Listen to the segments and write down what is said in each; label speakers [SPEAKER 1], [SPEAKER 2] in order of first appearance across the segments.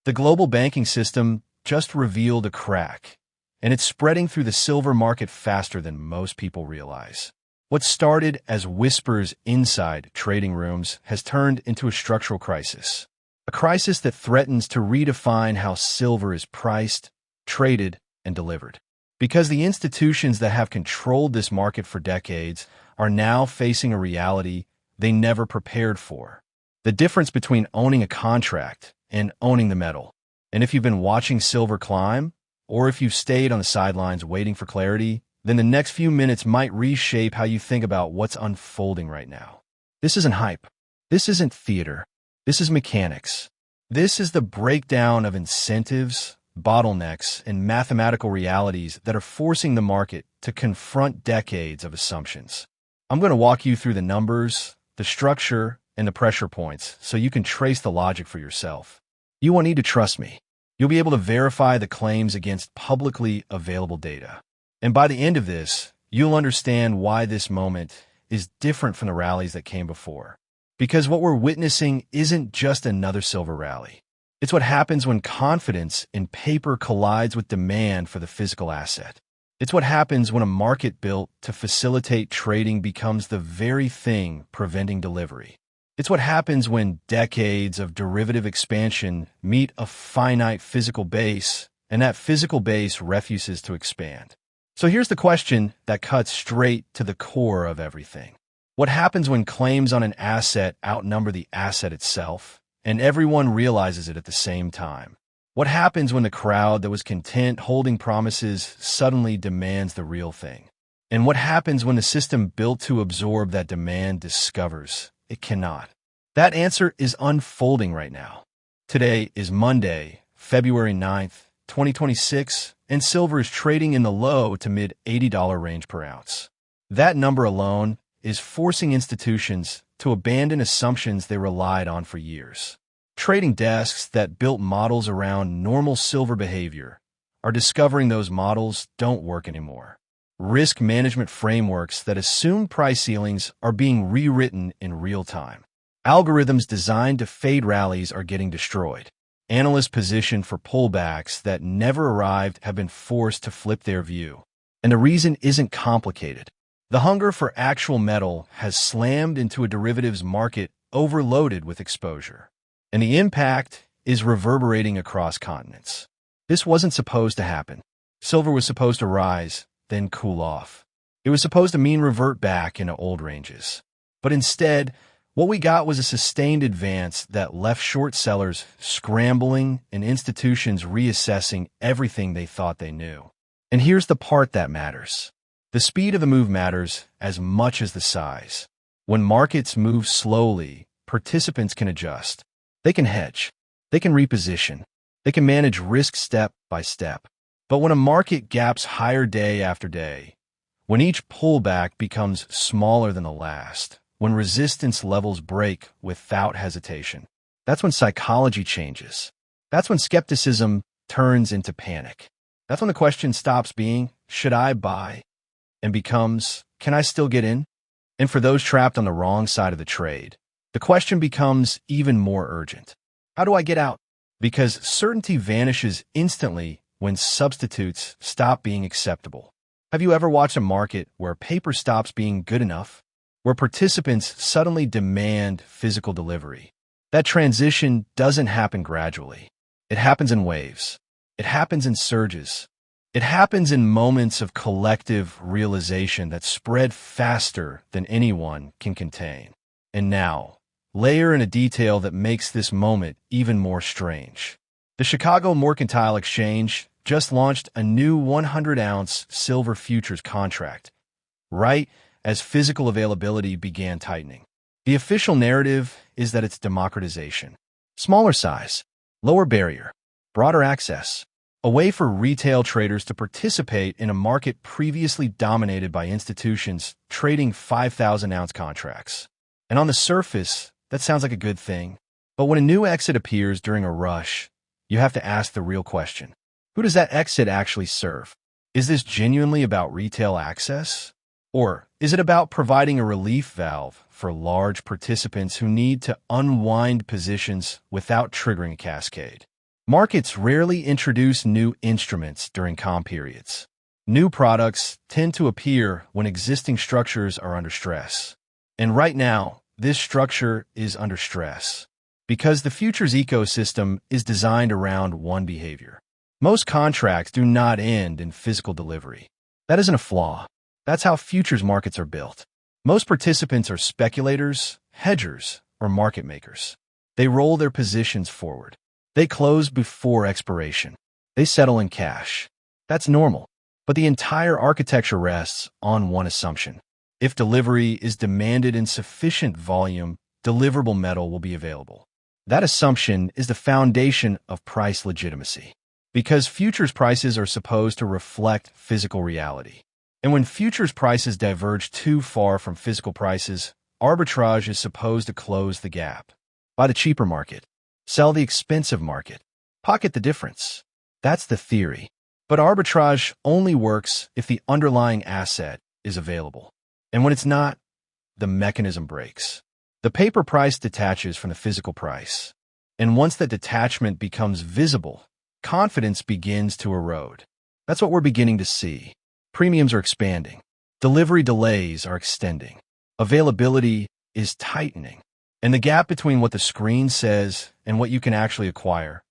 [SPEAKER 1] The global banking system just revealed a crack, and it's spreading through the silver market faster than most people realize. What started as whispers inside trading rooms has turned into a structural crisis. A crisis that threatens to redefine how silver is priced, traded, and delivered. Because the institutions that have controlled this market for decades are now facing a reality they never prepared for. The difference between owning a contract and owning the metal. And if you've been watching silver climb, or if you've stayed on the sidelines waiting for clarity, then the next few minutes might reshape how you think about what's unfolding right now. This isn't hype. This isn't theater. This is mechanics. This is the breakdown of incentives, bottlenecks, and mathematical realities that are forcing the market to confront decades of assumptions. I'm going to walk you through the numbers, the structure, and the pressure points so you can trace the logic for yourself. You won't need to trust me. You'll be able to verify the claims against publicly available data. And by the end of this, you'll understand why this moment is different from the rallies that came before. Because what we're witnessing isn't just another silver rally. It's what happens when confidence in paper collides with demand for the physical asset. It's what happens when a market built to facilitate trading becomes the very thing preventing delivery. It's what happens when decades of derivative expansion meet a finite physical base, and that physical base refuses to expand. So here's the question that cuts straight to the core of everything. What happens when claims on an asset outnumber the asset itself, and everyone realizes it at the same time? What happens when the crowd that was content holding promises suddenly demands the real thing? And what happens when the system built to absorb that demand discovers it cannot? That answer is unfolding right now. Today is Monday, February 9th, 2026, and silver is trading in the low to mid $80 range per ounce. That number alone is forcing institutions to abandon assumptions they relied on for years. Trading desks that built models around normal silver behavior are discovering those models don't work anymore. Risk management frameworks that assume price ceilings are being rewritten in real time. Algorithms designed to fade rallies are getting destroyed. Analysts positioned for pullbacks that never arrived have been forced to flip their view. And the reason isn't complicated. The hunger for actual metal has slammed into a derivatives market overloaded with exposure. And the impact is reverberating across continents. This wasn't supposed to happen. Silver was supposed to rise, then cool off. It was supposed to mean revert back into old ranges. But instead, what we got was a sustained advance that left short sellers scrambling and institutions reassessing everything they thought they knew. And here's the part that matters. The speed of the move matters as much as the size. When markets move slowly, participants can adjust. They can hedge. They can reposition. They can manage risk step by step. But when a market gaps higher day after day, when each pullback becomes smaller than the last, when resistance levels break without hesitation, that's when psychology changes. That's when skepticism turns into panic. That's when the question stops being, should I buy? And becomes, can I still get in? And for those trapped on the wrong side of the trade, the question becomes even more urgent. How do I get out? Because certainty vanishes instantly when substitutes stop being acceptable. Have you ever watched a market where paper stops being good enough? Where participants suddenly demand physical delivery? That transition doesn't happen gradually. It happens in waves. It happens in surges. It happens in moments of collective realization that spread faster than anyone can contain. And now, layer in a detail that makes this moment even more strange. The Chicago Mercantile Exchange just launched a new 100-ounce silver futures contract, right as physical availability began tightening. The official narrative is that it's democratization. Smaller size, lower barrier, broader access, a way for retail traders to participate in a market previously dominated by institutions trading 5,000-ounce contracts. And on the surface, that sounds like a good thing. But when a new exit appears during a rush, you have to ask the real question. Who does that exit actually serve? Is this genuinely about retail access? Or is it about providing a relief valve for large participants who need to unwind positions without triggering a cascade? Markets rarely introduce new instruments during calm periods. New products tend to appear when existing structures are under stress. And right now, this structure is under stress because the futures ecosystem is designed around one behavior. Most contracts do not end in physical delivery. That isn't a flaw. That's how futures markets are built. Most participants are speculators, hedgers, or market makers. They roll their positions forward. They close before expiration. They settle in cash. That's normal. But the entire architecture rests on one assumption. If delivery is demanded in sufficient volume, deliverable metal will be available. That assumption is the foundation of price legitimacy, because futures prices are supposed to reflect physical reality. And when futures prices diverge too far from physical prices, arbitrage is supposed to close the gap. Buy the cheaper market. Sell the expensive market. Pocket the difference. That's the theory. But arbitrage only works if the underlying asset is available. And when it's not, the mechanism breaks. The paper price detaches from the physical price. And once that detachment becomes visible, confidence begins to erode. That's what we're beginning to see. Premiums are expanding. Delivery delays are extending. Availability is tightening. And the gap between what the screen says and what you can actually acquire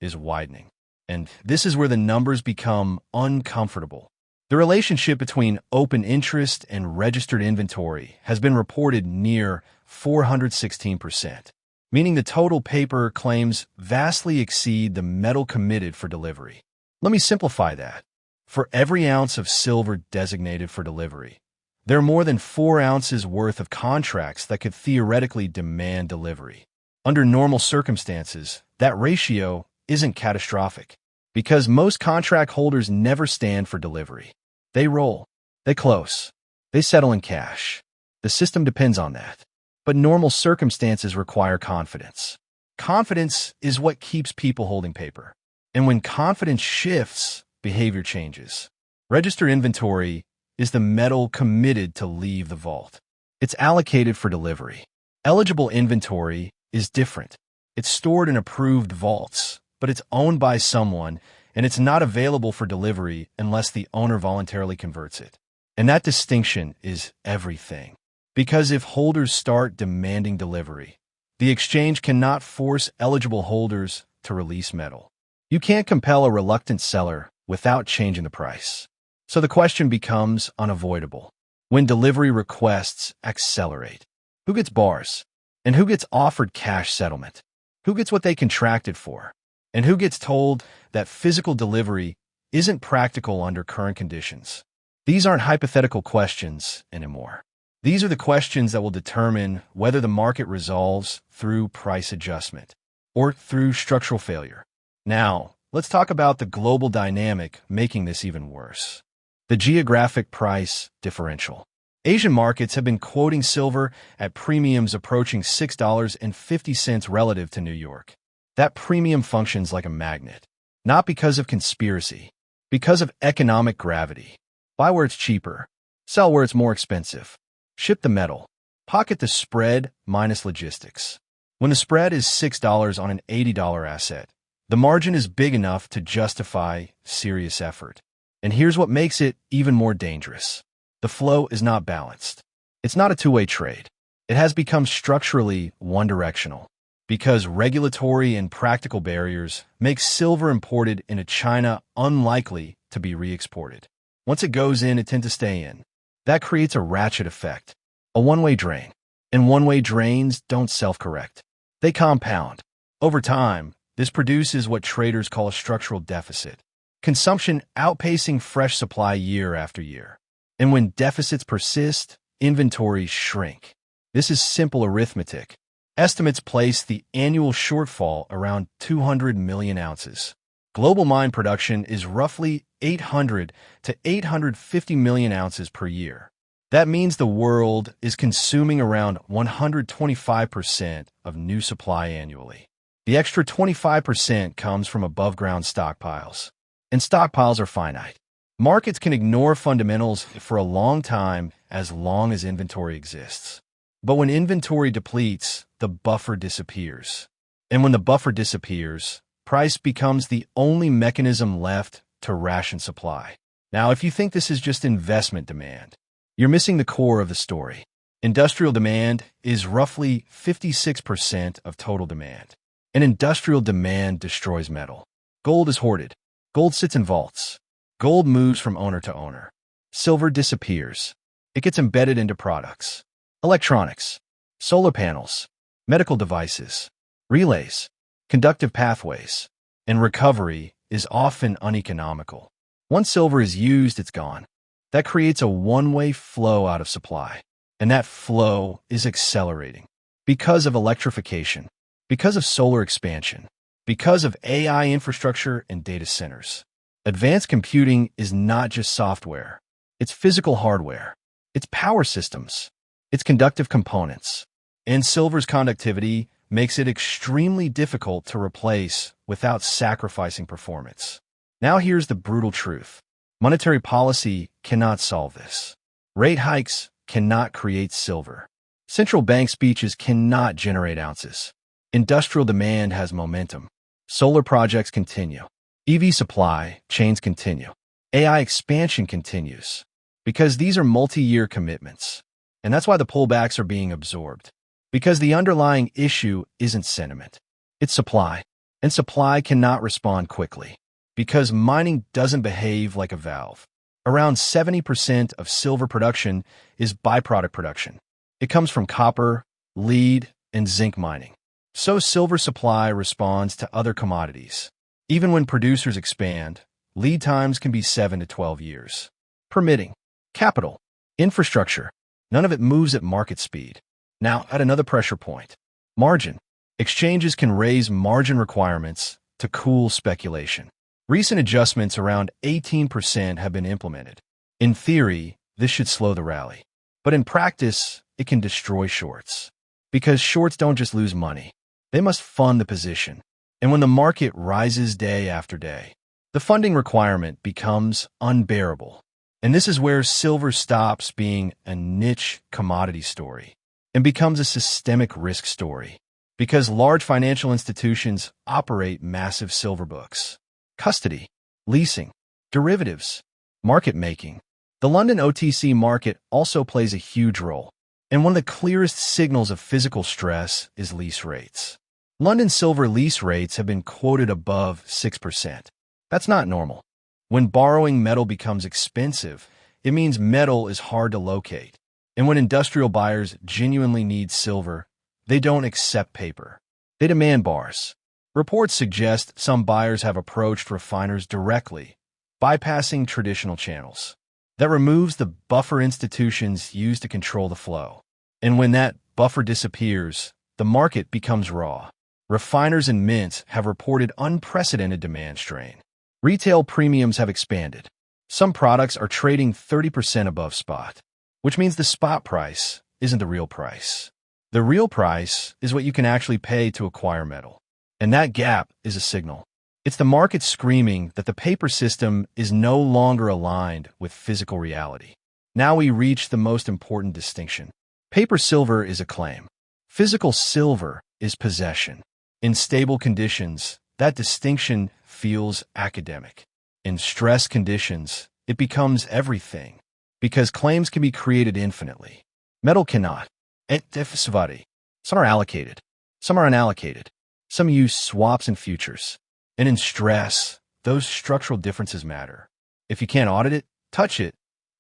[SPEAKER 1] is widening. And this is where the numbers become uncomfortable. The relationship between open interest and registered inventory has been reported near 416%, meaning the total paper claims vastly exceed the metal committed for delivery. Let me simplify that. For every ounce of silver designated for delivery, there are more than 4 ounces worth of contracts that could theoretically demand delivery. Under normal circumstances, that ratio isn't catastrophic, because most contract holders never stand for delivery. They roll, they close, they settle in cash. The system depends on that. But normal circumstances require confidence. Confidence is what keeps people holding paper. And when confidence shifts, behavior changes. Registered inventory is the metal committed to leave the vault. It's allocated for delivery. Eligible inventory is different. It's stored in approved vaults, but it's owned by someone, and it's not available for delivery unless the owner voluntarily converts it. And that distinction is everything. Because if holders start demanding delivery, the exchange cannot force eligible holders to release metal. You can't compel a reluctant seller without changing the price. So the question becomes unavoidable. When delivery requests accelerate, who gets bars? And who gets offered cash settlement? Who gets what they contracted for? And who gets told that physical delivery isn't practical under current conditions? These aren't hypothetical questions anymore. These are the questions that will determine whether the market resolves through price adjustment or through structural failure. Now, let's talk about the global dynamic making this even worse. The geographic price differential. Asian markets have been quoting silver at premiums approaching $6.50 relative to New York. That premium functions like a magnet, not because of conspiracy, because of economic gravity. Buy where it's cheaper, sell where it's more expensive. Ship the metal, pocket the spread minus logistics. When the spread is $6 on an $80 asset, the margin is big enough to justify serious effort. And here's what makes it even more dangerous. The flow is not balanced. It's not a two-way trade. It has become structurally one-directional because regulatory and practical barriers make silver imported into China unlikely to be re-exported. Once it goes in, it tends to stay in. That creates a ratchet effect, a one-way drain. And one-way drains don't self-correct. They compound. Over time, this produces what traders call a structural deficit, consumption outpacing fresh supply year after year. And when deficits persist, inventories shrink. This is simple arithmetic. Estimates place the annual shortfall around 200 million ounces. Global mine production is roughly 800 to 850 million ounces per year. That means the world is consuming around 125% of new supply annually. The extra 25% comes from above-ground stockpiles. And stockpiles are finite. Markets can ignore fundamentals for a long time as long as inventory exists. But when inventory depletes, the buffer disappears. And when the buffer disappears, price becomes the only mechanism left to ration supply. Now, if you think this is just investment demand, you're missing the core of the story. Industrial demand is roughly 56% of total demand. And industrial demand destroys metal. Gold is hoarded. Gold sits in vaults. Gold moves from owner to owner. Silver disappears. It gets embedded into products. Electronics, solar panels, medical devices, relays, conductive pathways, and recovery is often uneconomical. Once silver is used, it's gone. That creates a one-way flow out of supply. And that flow is accelerating because of electrification, because of solar expansion, because of AI infrastructure and data centers. Advanced computing is not just software. It's physical hardware. It's power systems. It's conductive components. And silver's conductivity makes it extremely difficult to replace without sacrificing performance. Now here's the brutal truth. Monetary policy cannot solve this. Rate hikes cannot create silver. Central bank speeches cannot generate ounces. Industrial demand has momentum. Solar projects continue. EV supply chains continue. AI expansion continues. Because these are multi-year commitments. And that's why the pullbacks are being absorbed. Because the underlying issue isn't sentiment. It's supply. And supply cannot respond quickly. Because mining doesn't behave like a valve. Around 70% of silver production is byproduct production. It comes from copper, lead, and zinc mining. So silver supply responds to other commodities. Even when producers expand, lead times can be 7 to 12 years. Permitting, capital, infrastructure, none of it moves at market speed. Now, at another pressure point, margin. Exchanges can raise margin requirements to cool speculation. Recent adjustments around 18% have been implemented. In theory, this should slow the rally. But in practice, it can destroy shorts. Because shorts don't just lose money. They must fund the position. And when the market rises day after day, the funding requirement becomes unbearable. And this is where silver stops being a niche commodity story and becomes a systemic risk story. Because large financial institutions operate massive silver books. Custody, leasing, derivatives, market making. The London OTC market also plays a huge role, and one of the clearest signals of physical stress is lease rates. London silver lease rates have been quoted above 6%. That's not normal. When borrowing metal becomes expensive, it means metal is hard to locate. And when industrial buyers genuinely need silver, they don't accept paper. They demand bars. Reports suggest some buyers have approached refiners directly, bypassing traditional channels. That removes the buffer institutions use to control the flow. And when that buffer disappears, the market becomes raw. Refiners and mints have reported unprecedented demand strain. Retail premiums have expanded. Some products are trading 30% above spot, which means the spot price isn't the real price. The real price is what you can actually pay to acquire metal. And that gap is a signal. It's the market screaming that the paper system is no longer aligned with physical reality. Now we reach the most important distinction. Paper silver is a claim. Physical silver is possession. In stable conditions, that distinction feels academic. In stress conditions, it becomes everything. Because claims can be created infinitely. Metal cannot. Some are allocated. Some are unallocated. Some use swaps and futures. And in stress, those structural differences matter. If you can't audit it, touch it,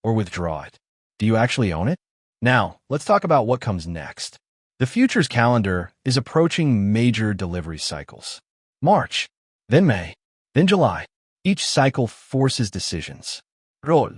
[SPEAKER 1] or withdraw it. Do you actually own it? Now, let's talk about what comes next. The futures calendar is approaching major delivery cycles. March, then May, then July. Each cycle forces decisions. Roll,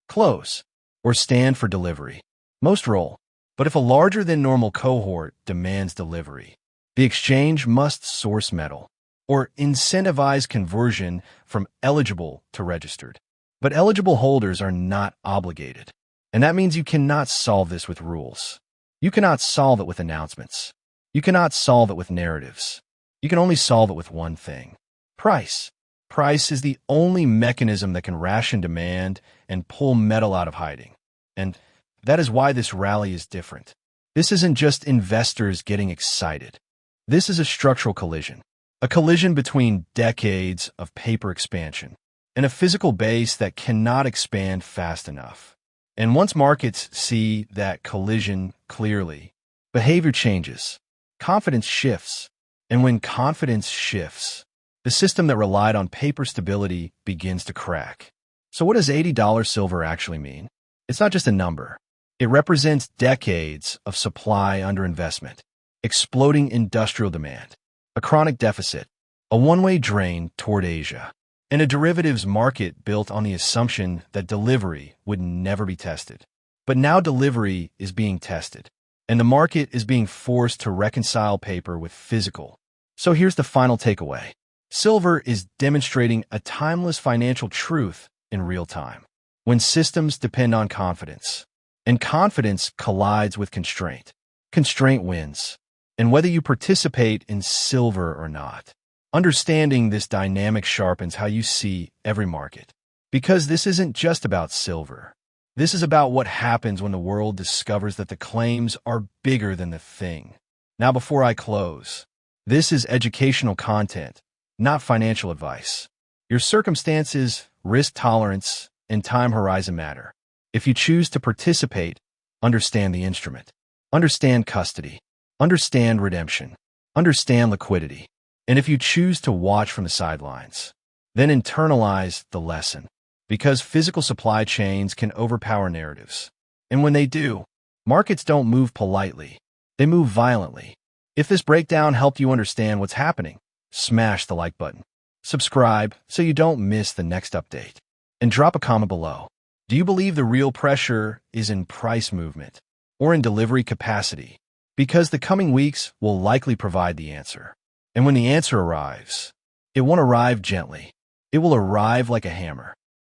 [SPEAKER 1] close, or stand for delivery. Most roll. But if a larger than normal cohort demands delivery, the exchange must source metal or incentivize conversion from eligible to registered. But eligible holders are not obligated. And that means you cannot solve this with rules. You cannot solve it with announcements. You cannot solve it with narratives. You can only solve it with one thing. Price. Price is the only mechanism that can ration demand and pull metal out of hiding. And that is why this rally is different. This isn't just investors getting excited. This is a structural collision. a collision between decades of paper expansion and a physical base that cannot expand fast enough. And once markets see that collision clearly, behavior changes, confidence shifts, and when confidence shifts, the system that relied on paper stability begins to crack. So what does $80 silver actually mean? It's not just a number. It represents decades of supply underinvestment, exploding industrial demand, a chronic deficit, a one-way drain toward Asia, and a derivatives market built on the assumption that delivery would never be tested. But now delivery is being tested, and the market is being forced to reconcile paper with physical. So here's the final takeaway. Silver is demonstrating a timeless financial truth in real time. When systems depend on confidence, and confidence collides with constraint, constraint wins. And whether you participate in silver or not, understanding this dynamic sharpens how you see every market. Because this isn't just about silver. This is about what happens when the world discovers that the claims are bigger than the thing. Now, before I close, this is educational content, not financial advice. Your circumstances, risk tolerance, and time horizon matter. If you choose to participate, understand the instrument, understand custody, understand redemption, understand liquidity. And if you choose to watch from the sidelines, then internalize the lesson. Because physical supply chains can overpower narratives. And when they do, markets don't move politely. They move violently. If this breakdown helped you understand what's happening, smash the like button. Subscribe so you don't miss the next update. And drop a comment below. Do you believe the real pressure is in price movement or in delivery capacity? Because the coming weeks will likely provide the answer. And when the answer arrives, it won't arrive gently. It will arrive like a hammer.